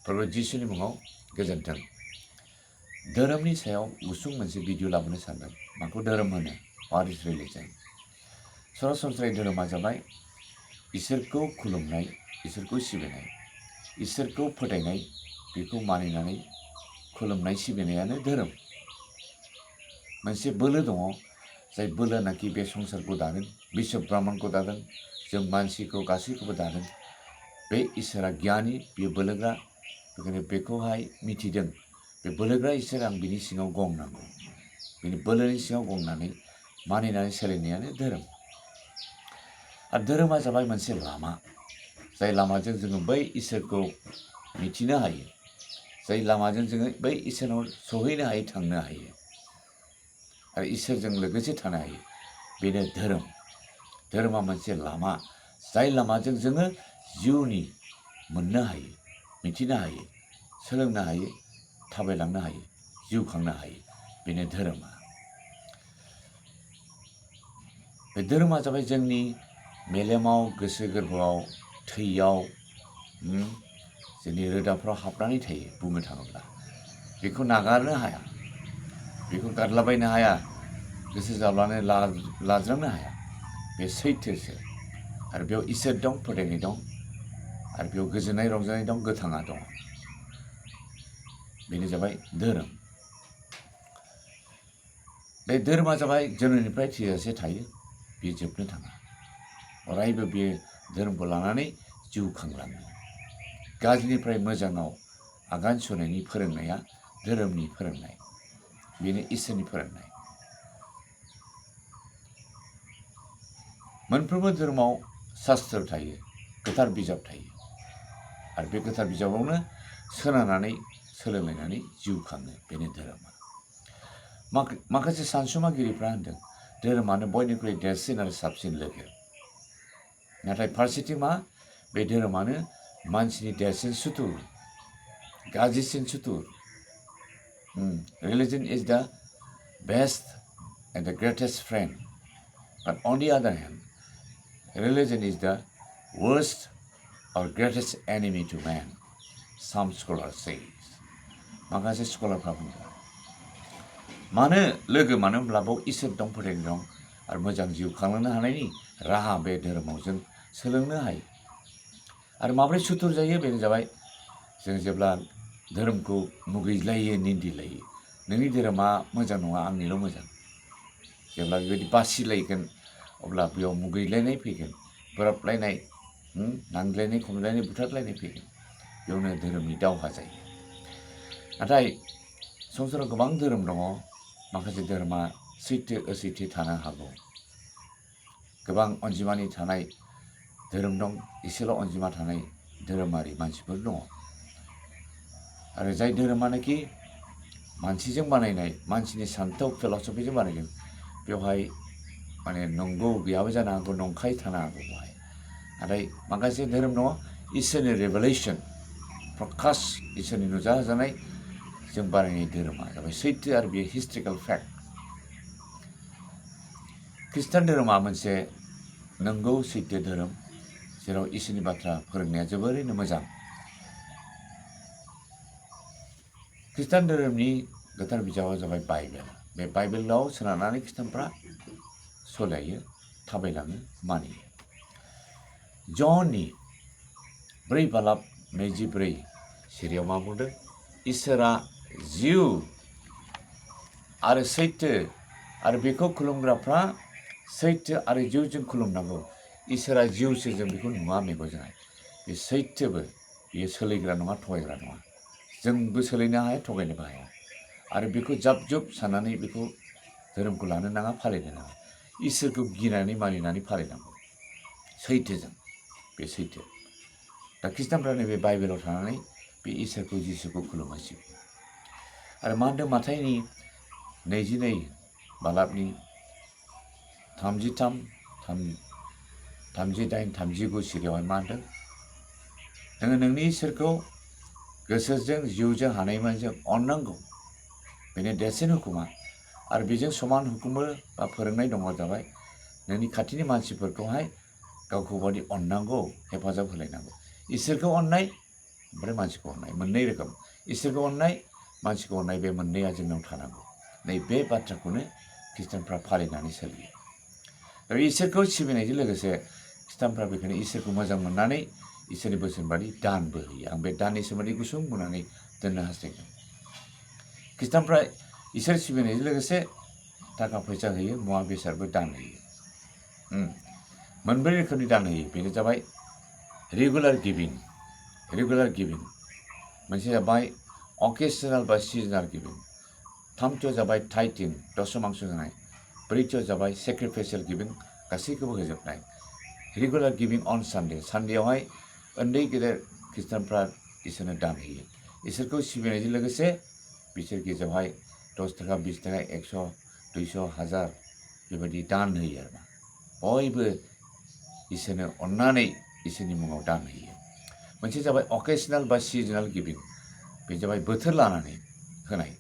प्रभु जिसुनि मुङाव गोजोन्थों। धोरोमनि सायाव गुसुं मोनसे भिडिअ लाबोनो सानदों। माखौ धोरोम होनो? What is religion? सरासनस्रायै धोरोमा जाबाय इसोरखौ खुलुमनाय, इसोरखौ सिबिनाय, इसोरखौ फोथायनाय, बेखौ मानिनानै खुलुमनाय सिबिनायानो धोरोम। मोनसे बोलो दङ, जाय बोलोनाखि बे संसारखौ दादों, बिश्व ब्रह्मांडखौ दादों, जों मानसिखौ गासैखौबो दादों। बे इसोरा गियानि, बियो बोलोग्रा, बेखायनो बेखौहाय मिथिदों। बे बोलोग्रा इसोर, आं बिनि सिङाव गं नांगौ। बिनि बोलोनि सिङाव गंनानै मानिनानै सोलिनायानो धोरोम। आरो धोरोमा जाबाय मोनसे लामा, जाय लामाजों जोङो बै इसोरखौ मिथिनो हायो, जाय लामाजों जोङो बै इसोरनाव सहैनो हायो, थांनो हायो आरो इसोरजों लोगोसे थानो हायो। बेनो धोरोम। धोरोमा मोनसे लामा, जाय लामाजों जोङो जिउनि मोननो हायो, मिथिनो हायो, सोलोंनो हायो, थाबायलांनो हायो, जिउ खांनो हायो। बेनो धोरोमा। बे धोरोमा जाबाय जोंनि मेलेमाव, गोसो गोरबोआव, थैयाव, जोंनि रोदाफ्राव हाबनानै थायो। बुंनो थाङोब्ला बेखौ नागारनो हाया, बेखौ गारलाबायनो हाया, गोसो जाब्लानो लाज्रांनो हाया। बे सैथोसो। आरो बेयाव इसोर दं, फोथायनाय दं, आरो बेयाव गोजोननाय रंजानाय दं, गोथाङा दं। बेनो जाबाय धोरोम। बे धोरोमा जाबाय जोनोमनिफ्राय थैजासे थायो, बेयो जोबनो थाङा। अरायबो बे धोरोमखौ लानानै जिउ खांलाङो। गाज्रिनिफ्राय मोजाङाव आगान सुरनायनि फोरोंनाया धोरोमनि फोरोंनाय, बेनो इसोरनि फोरोंनाय। मोनफ्रोमबो धोरोमाव शास्त्र थायो, गोथार बिजाब थायो, आरो बे गोथार बिजाबावनो सोनारनानै सोलोंलायनानै जिउ खाङो। बेनो धोरोमा। माखासे सानसुमागिरिफ्रा होनदों धोरोमानो बयनिख्रुइ देरसिन आरो साबसिन लोगो। नाथाय फारसेथिं मा? बे धोरोमानो मानसिनि देरसिन सुथुर, गाज्रिसिन सुथुर। Religion is the best and the greatest friend. But on the other hand, religion is the worst or greatest enemy to man. Some scholars say. माखासे स्कलारफ्रा बुङो। मानो लोगो? मानो होनब्ला बाव इसोर दं, फोथायनाय दं, आरो मोजां जिउ खांलांनो हानायनि राहा बे धोरोमाव जों सोलोंनो हायो। आरो माब्रै सुथुर जायो? बेनो जाबाय जों जेब्ला धोरोमखौ मुगैलायो, निन्दिलायो। नोंनि धोरोमा मोजां नङा, आंनिल' मोजां। जेब्ला बेबायदि बासिलायगोन, अब्ला बेयाव मुगैलायनाय फैगोन, बोराबलायनाय, नांज्लायनाय, खमलायनाय, बुथारलायनाय फैगोन। बेयावनो धोरोमनि दावहा जायो। नाथाय संसाराव गोबां धोरोम दङ। माखासे धोरोमा सैथो असैथो थानो हागौ। गोबां अनजिमानि थानाय धोरोम दं, एसेल' अनजिमा थानाय धोरोमारि मानसिफोर दङ। आरो जाय धोरोमानोखि मानसिजों बानायनाय, मानसिनि सान्थौ फिल'सफिजों बानायदों, बेवहाय माने नंगौ गैयाबो जानो हागौ, नंखाय थानो हागौ बेवहाय। नाथाय माखासे धोरोम दङ इसोरनि रेभेलेसन, प्रकाश, इसोरनि नुजाहोजानाय जों बानायनाय धोरोमा जाबाय सैथो, आरो बेयो हिस्ट्रिकेल फेक्ट। ख्रिस्टान धोरोमा मोनसे नंगौ सैथो धोरोम, जेराव इसोरनि बाथ्रा फोरोंनाया जोबोरैनो मोजां। ख्रिस्टान धोरोमनि गोथार बिजाबा जाबाय बाइबेल। बे बाइबेलाव सोनारनानै ख्रिस्टानफ्रा सोलायो, थाबायलाङो, मानियो। जननि 4:24 सिरियाव मा बुंदों? इसोरा जिउ आरो सैथो, आरो बेखौ खुलुमग्राफ्रा सैथो आरो जिउजों खुलुमनांगौ। इसोरा जिउसो, जों बेखौ नुवा मेगनजोंहाय। बे सैथोबो, बेयो सोलिग्रा नङा, थगायग्रा नङा। जोंबो सोलिनो हाया, थगायनोबो हाया। आरो बेखौ जाब जुब साननानै बेखौ धोरोमखौ लानो नाङा, फालिनो नाङा। इसोरखौ गिनानै मानिनानै फालिनांगौ सैथोजों। बे सैथो। दा ख्रिस्टानफ्रा नैबे बाइबेलाव थानानै बे इसोरखौ, जिसुखौ खुलुमो, सिबियो। आरो मा होनदों? माथाइनि 22 बालाबनि 33, 38, 39 सिरियावहाय मा होनदों? नोङो नोंनि इसोरखौ गोसोजों, जिउजों, हानायमानिजों अननांगौ। बेनो देरसिन हुकुमा। आरो बेजों समान हुकुमबो बा फोरोंनाय दङ, जाबाय नोंनि खाथिनि मानसिफोरखौहाय गावखौ बादि अननांगौ, हेफाजाब होलायनांगौ। इसोरखौ अननाय ओमफ्राय मानसिखौ अननाय मोननै रोखोम इसोरखौ अननाय मानसिखौ अननाय बे मोननैया जोंनाव थानांगौ नै बे बाथ्राखौनो खृष्टानफ्रा फालिनानै सोलियो दा इसोरखौ सिबिनायजों लोगोसे खृष्टानफ्रा बेखायनो इसोरखौ मोजां मोननानै इसोरनि बोसोन बादि दानबो होयो आं बे दाननि सोमोन्दै गुसुं बुंनानै दोननो हास्थायदों खृष्टानफ्रा इसोर सिबिनायजों लोगोसे थाखा फैसा होयो मुवा बेसादबो दान होयो मोनब्रै रोखोमनि दान होयो बेनो जाबाय रेगुलार गिभिं मोनसे जाबाय अकेजनेल बा सिजनाल गिभिं थामथियाव जाबाय टाइटिं दशमांश होनाय ब्रैथियाव जाबाय सेक्रिफाइसियेल गिभिं गासैखौबो होजोबनाय रेगुलार गिभिं अन सानडेयावहाय उन्दै गेदेर खृष्टानफ्रा इसोरनो दान होयो इसोरखौ सिबिनायजों लोगोसे बिसोर गेजेरावहाय 10 थाखा 20 थाखा 100 200 1000 बेबायदि दान होयो आरोना बयबो इसोरनो अननानै इसोरनि मुङाव दान होयो मोनसे जाबाय अकेजनेल बा सिजनाल गिभिं बे जाबाय बोथोर लानानै होनाय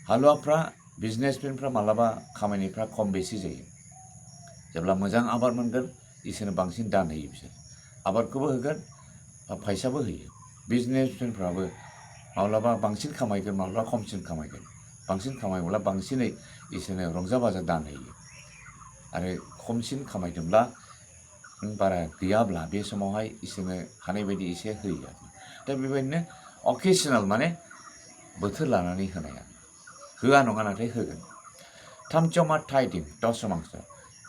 हालुवाफ्रा बिजनेसमेनफ्रा मालाबा खामानिफ्रा खम बेसि जायो जेब्ला मोजां आबाद मोनगोन इसोरनो बांसिन दान होयो बिसोर आबादखौबो होगोन फैसाबो होयो बिजनेसमेनफ्राबो माब्लाबा बांसिन खामायगोन माब्लाबा खमसिन खामायगोन बांसिन खामायब्ला बांसिनै इसोरनो रंजा बाजा दान होयो आरो खमसिन खामायदोंब्ला बारा गैयाब्ला बे समावहाय इसोरनो हानाय बायदि एसे होयो दा बेबायदिनो अकेजनेल माने बोथोर लानानै होनाया होआ नङा नाथाय होगोन थामथियाव मा टाइटिं दशमांश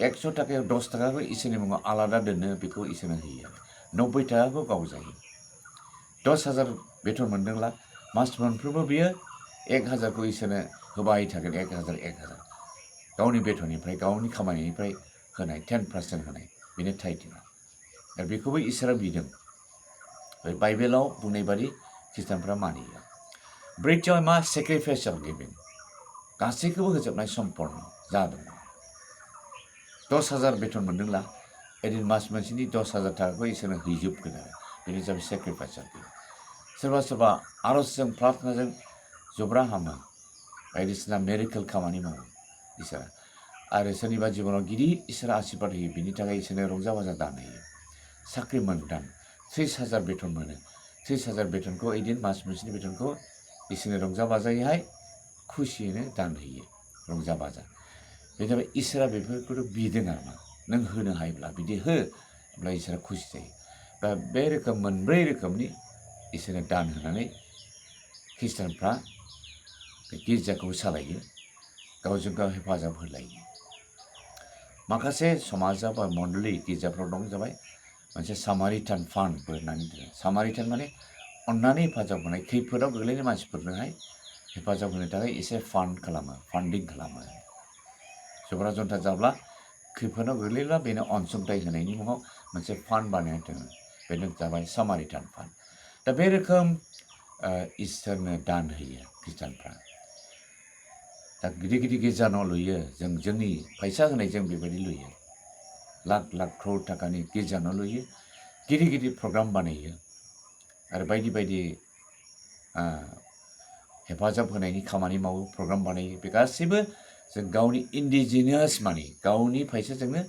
100 थाखायाव 10 थाखाखौ इसोरनि मुङाव आलादा दोनो बेखौ इसोरनो होयो 90 थाखाखौ गाव जायो 10,000 बेथन मोनदोंब्ला मास मोनफ्रोमबो बियो 1000खौ इसोरनो होबाय थागोन 1000 गावनि बेथननिफ्राय गावनि खामानिनिफ्राय होनाय 10% होनाय बेनो टाइटिंआ दा बेखौबो इसोरा बिदों बाइबेलाव बुंनाय बादि खृष्टानफ्रा मानियो ब्रैथियाव मा सेक्रिफाइसियेल गिभिं गासैखौबो होजोबनाय सम्पन्न जादों 10,000 बेथन मोनदोंब्ला एदिन मास मोनसेनि 10,000 थाखाखौ इसोरनो हैजोबगोन आरो बेनो जाबाय सेक्रिफाइसियेल गिभिं सोरबा सोरबा आर'जजों प्रार्थनाजों जब्रा हामो बायदिसिना मेरिकेल खामानि मावो इसोरा आरो सोरनिबा जिबनाव गिदिर इसोरा आशीर्बाद होयो बिनि थाखाय इसोरनो रंजा बाजा दान होयो साख्रि मोनदां 30,000 बेथन मोनो 30,000 बेथनखौ एदिन मास मोनसेनि बेथनखौ इसोरनो रंजा बाजायैहाय खुसियैनो दान होयो रंजा बाजा बे जाबाय इसोरा बेफोरखौथ' बिदों आरोना नों होनो हायोब्ला बिदि हो अब्ला इसोरा खुसि जायो दा बे रोखोम मोनब्रै रोखोमनि इसोरनो दान होनानै खृष्टानफ्रा बे गिर्जाखौ सालायो गावजों गाव हेफाजाब होलायो माखासे समाजा बा मण्डली गिर्जाफ्राव दं जाबाय मोनसे सामारिटान फान्डबो होननानै दोनो सामारिटान माने अननानै हेफाजाब होनाय खैफोदाव गोग्लैनाय मानसिफोरनोहाय हेफाजाब होनो थाखाय एसे फान्डिं खालामो जब्रा जन्था जाब्ला खैफोदाव गोग्लैब्ला बेनो अनसुंथाइ होनायनि मुङाव मोनसे फान्ड बानायना दोनो बेनो जाबाय सामारिटान फान्ड दा बे रोखोम इसोरनो दान होयो खृष्टानफ्रा दा गिदिर गिदिर गिर्जा न' लुयो जोंनि फैसा होनायजों बेबायदि लुयो लाख लाख क्रर थाखानि गिर्जा न' लुयो गिदिर गिदिर प्रग्राम बानायो आरो बायदि बायदि हेफाजाब होनायनि खामानि मावो प्रग्राम बानायो बे गासैबो जों गावनि इन्डिजिनियास मानि गावनि फैसाजोंनो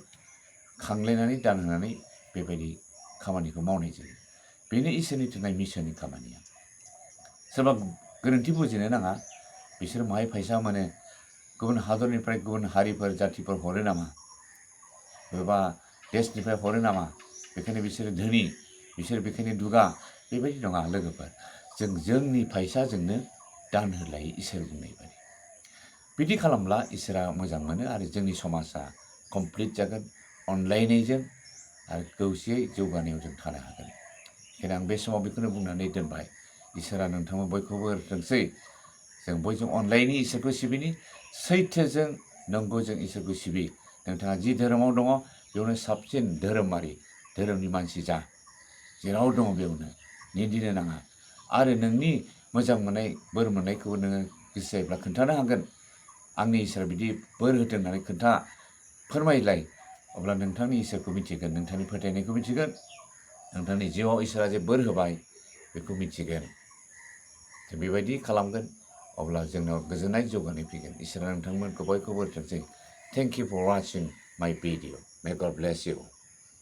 खांलायनानै दान होनानै बेबायदि खामानिखौ मावनाय जायो बेनो इसोरनि थुनाय मिसननि खामानिया सोरबा गोरोन्थि बुजिनो नाङा बिसोर माहाय फैसा मोनो गुबुन हादरनिफ्राय गुबुन हारिफोर जातिफोर हरो नामा बबेबा देशनिफ्राय हरो नामा बेखायनो बिसोरो धोनि बिसोर बेखायनो दुगा बेबायदि नङा लोगोफोर जोंनि फैसाजोंनो दान होलायो इसोर बुंनाय बायदि बिदि खालामब्ला इसोरा मोजां मोनो आरो जोंनि समाजा कमप्लिट जागोन अनलायनायजों आरो खौसेयै जौगानायाव जों थानो हागोन बेखायनो आं बे समाव बेखौनो बुंनानै दोनबाय इसोरा नोंथांमोन बयखौबो होथोंसै जों बयजों अनलायनि इसोरखौ सिबिनि सैथोजों नंगौजों इसोरखौ सिबि नोंथाङा जि धोरोमाव दङ बेयावनो साबसिन धोरोमनि मानसि जा जेराव दङ बेयावनो निन्दिनो नाङा आरो नोंनि मोजां मोननाय बोर मोननायखौबो नोङो गोसो जायोब्ला खोन्थानो हागोन आंनि इसोरा बिदि बोर होदों होननानै फोरमायलाय अब्ला नोंथांनि इसोरखौ मिथिगोन नोंथांनि फोथायनायखौ मिथिगोन नोंथांनि जिउआव इसोरा जे बोर होबाय बेखौ मिथिगोन जों बेबायदि खालामगोन अब्ला जोंनाव गोजोननाय जौगानाय फैगोन इसोरा नोंथांमोनखौ बयखौबो होथोंसै थेंक इउ फर वाचिं माय भिडिअ मे गड ब्लेस इउ